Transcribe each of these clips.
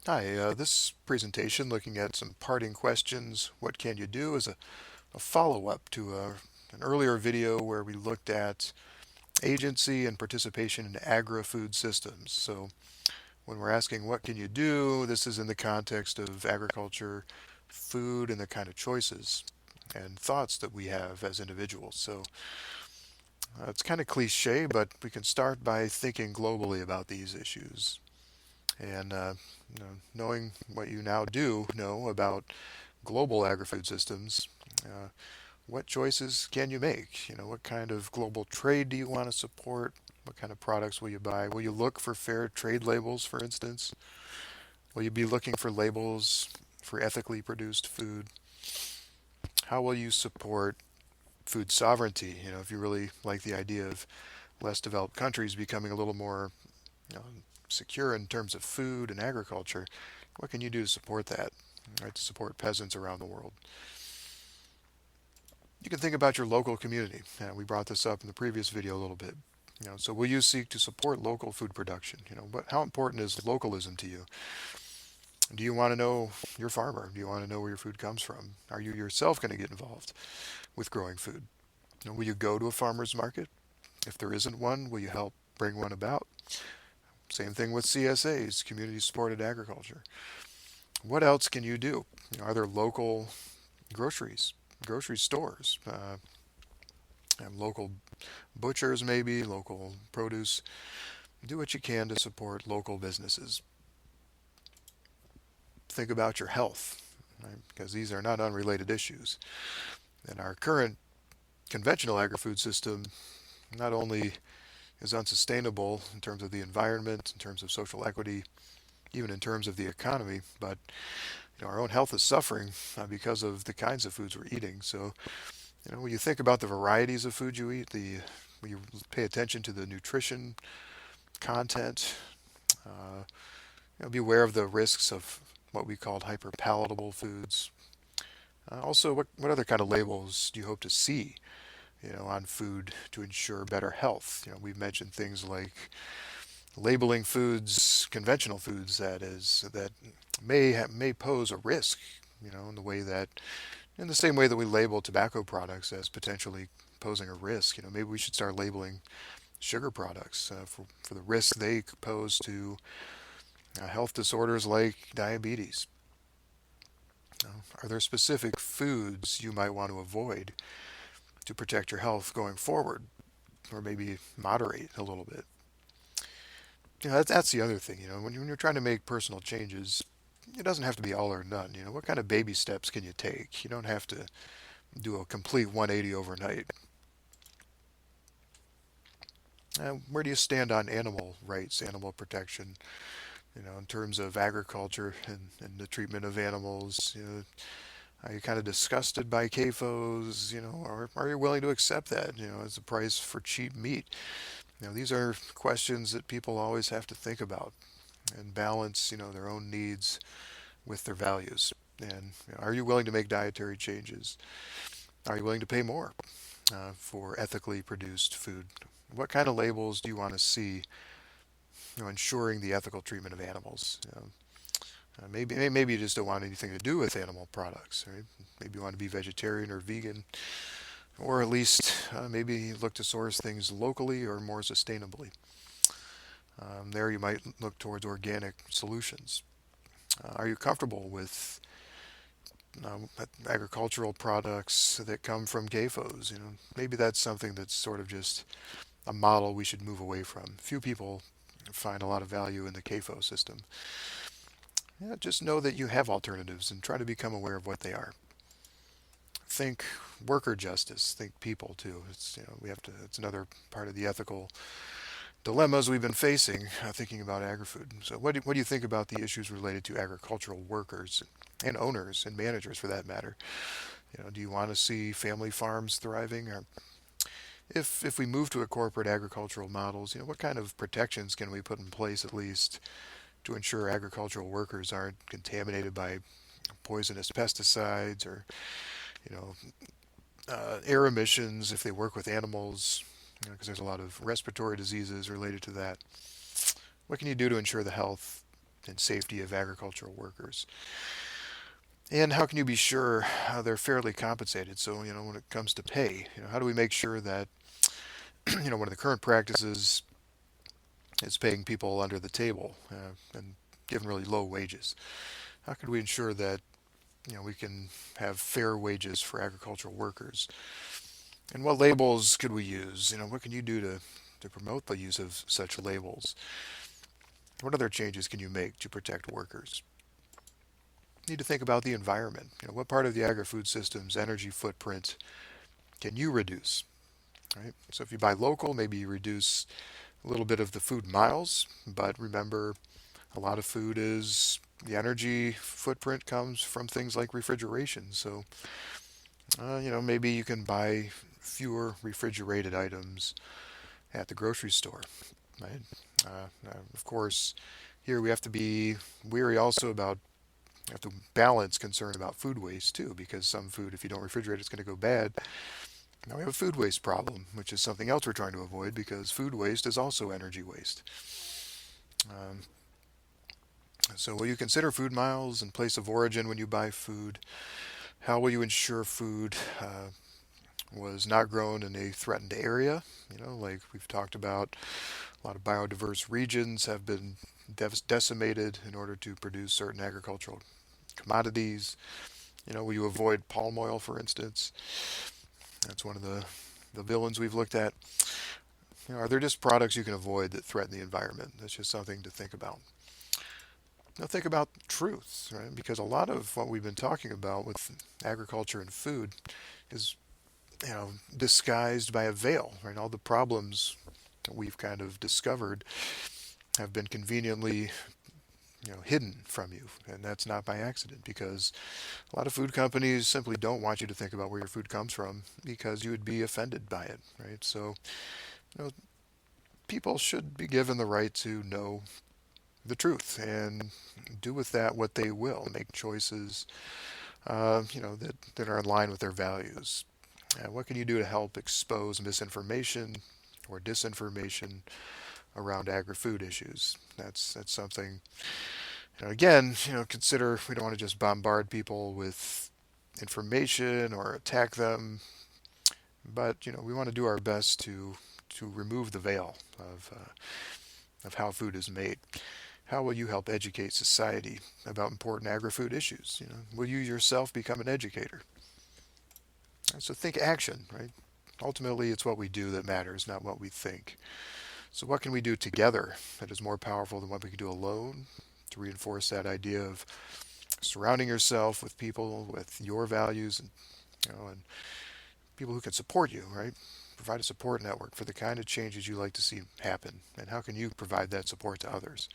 Hi, this presentation looking at some parting questions, what can you do, is a follow-up to an earlier video where we looked at agency and participation in agri-food systems. So when we're asking what can you do, this is in the context of agriculture, food, and the kind of choices and thoughts that we have as individuals. So it's kind of cliche, but we can start by thinking globally about these issues. And knowing what you now do know about global agri-food systems, uh, what choices can you make? What kind of global trade do you want to support? What kind of products will you buy? Will you look for fair trade labels, for instance? Will you be looking for labels for ethically produced food? How will you support food sovereignty? If you really like the idea of less developed countries becoming a little more you know, secure in terms of food and agriculture, what can you do to support that, right, to support peasants around the world? You can think about your local community. We brought this up in the previous video a little bit. So will you seek to support local food production? How important is localism to you? Do you want to know your farmer? Do you want to know where your food comes from? Are you yourself going to get involved with growing food? Will you go to a farmer's market? If there isn't one, will you help bring one about? Same thing with CSAs, community supported agriculture. What else can you do? Are there local groceries, grocery stores, local butchers, maybe local produce? Do what you can to support local businesses. Think about your health, right? Because these are not unrelated issues. And our current conventional agri-food system not only is unsustainable in terms of the environment, in terms of social equity, even in terms of the economy, but our own health is suffering because of the kinds of foods we're eating. So, when you think about the varieties of food you eat, when you pay attention to the nutrition content, uh, be aware of the risks of what we call hyperpalatable foods. Also, what other kind of labels do you hope to see, on food to ensure better health? We've mentioned things like labeling foods, conventional foods, that is, that may pose a risk, in the way that, in the same way that we label tobacco products as potentially posing a risk. Maybe we should start labeling sugar products for the risk they pose to health disorders like diabetes. Are there specific foods you might want to avoid to protect your health going forward, or maybe moderate a little bit? That's the other thing. When you're trying to make personal changes, it doesn't have to be all or none. What kind of baby steps can you take? You don't have to do a complete 180 overnight. Where do you stand on animal rights, animal protection, in terms of agriculture and the treatment of animals? Are you kind of disgusted by CAFOs, or are you willing to accept that, as a price for cheap meat? These are questions that people always have to think about and balance, their own needs with their values. And are you willing to make dietary changes? Are you willing to pay more for ethically produced food? What kind of labels do you want to see, ensuring the ethical treatment of animals? Maybe you just don't want anything to do with animal products. Right? Maybe you want to be vegetarian or vegan, or at least maybe look to source things locally or more sustainably. There you might look towards organic solutions. Are you comfortable with agricultural products that come from CAFOs? Maybe that's something that's sort of just a model we should move away from. Few people find a lot of value in the CAFO system. Just know that you have alternatives and try to become aware of what they are. Think worker justice. Think people too. We have to. It's another part of the ethical dilemmas we've been facing thinking about agri-food. So, what do you think about the issues related to agricultural workers and owners and managers, for that matter? Do you want to see family farms thriving, or if we move to a corporate agricultural models, what kind of protections can we put in place at least to ensure agricultural workers aren't contaminated by poisonous pesticides, or you know air emissions if they work with animals, because there's a lot of respiratory diseases related to that. What can you do to ensure the health and safety of agricultural workers? And how can you be sure they're fairly compensated? So, when it comes to pay, how do we make sure that, one of the current practices is paying people under the table and giving really low wages? How could we ensure that, we can have fair wages for agricultural workers? And what labels could we use? What can you do to promote the use of such labels? What other changes can you make to protect workers? You need to think about the environment. What part of the agri-food system's energy footprint can you reduce? Right? So if you buy local, maybe you reduce a little bit of the food miles, but remember, a lot of food is the energy footprint comes from things like refrigeration. So, maybe you can buy fewer refrigerated items at the grocery store, right? Of course, here we have to be weary also about, you have to balance concern about food waste too, because some food, if you don't refrigerate, it's going to go bad. Now we have a food waste problem, which is something else we're trying to avoid because food waste is also energy waste. Um, so will you consider food miles and place of origin when you buy food? How will you ensure food was not grown in a threatened area? Like we've talked about, a lot of biodiverse regions have been decimated in order to produce certain agricultural commodities. Will you avoid palm oil, for instance? That's one of the villains we've looked at. Are there just products you can avoid that threaten the environment? That's just something to think about. Now think about truth, right? Because a lot of what we've been talking about with agriculture and food is, disguised by a veil, right? All the problems that we've kind of discovered have been conveniently, hidden from you, and that's not by accident because a lot of food companies simply don't want you to think about where your food comes from because you would be offended by it, right? So, you know, people should be given the right to know the truth and do with that what they will, make choices, that are in line with their values. What can you do to help expose misinformation or disinformation around agri-food issues? That's something. Again, consider we don't want to just bombard people with information or attack them, but we want to do our best to remove the veil of how food is made. How will you help educate society about important agri-food issues? Will you yourself become an educator? And so think action, right? Ultimately, it's what we do that matters, not what we think. So what can we do together that is more powerful than what we can do alone to reinforce that idea of surrounding yourself with people with your values and people who can support you, right? Provide a support network for the kind of changes you like to see happen. And how can you provide that support to others?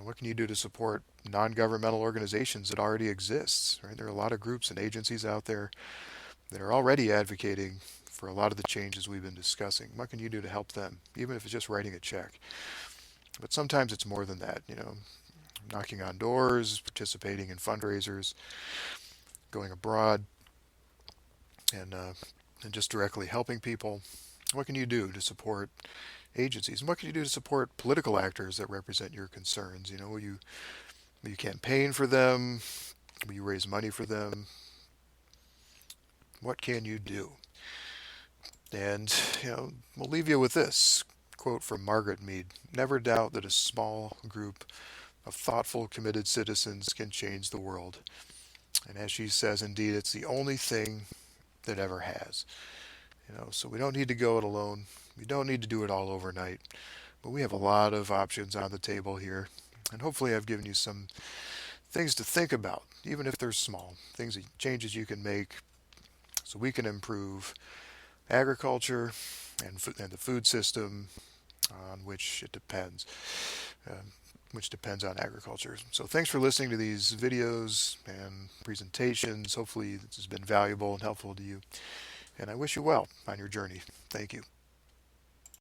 What can you do to support non-governmental organizations that already exists, right? There are a lot of groups and agencies out there that are already advocating for a lot of the changes we've been discussing. What can you do to help them, even if it's just writing a check? But sometimes it's more than that, knocking on doors, participating in fundraisers, going abroad, and just directly helping people. What can you do to support agencies? And what can you do to support political actors that represent your concerns? Will you campaign for them? Will you raise money for them? What can you do? And, we'll leave you with this quote from Margaret Mead. Never doubt that a small group of thoughtful, committed citizens can change the world. And as she says, indeed, it's the only thing that ever has. So we don't need to go it alone. We don't need to do it all overnight. But we have a lot of options on the table here. And hopefully I've given you some things to think about, even if they're small, changes you can make so we can improve agriculture and the food system on which it depends, which depends on agriculture. So thanks for listening to these videos and presentations. Hopefully this has been valuable and helpful to you. And I wish you well on your journey. Thank you.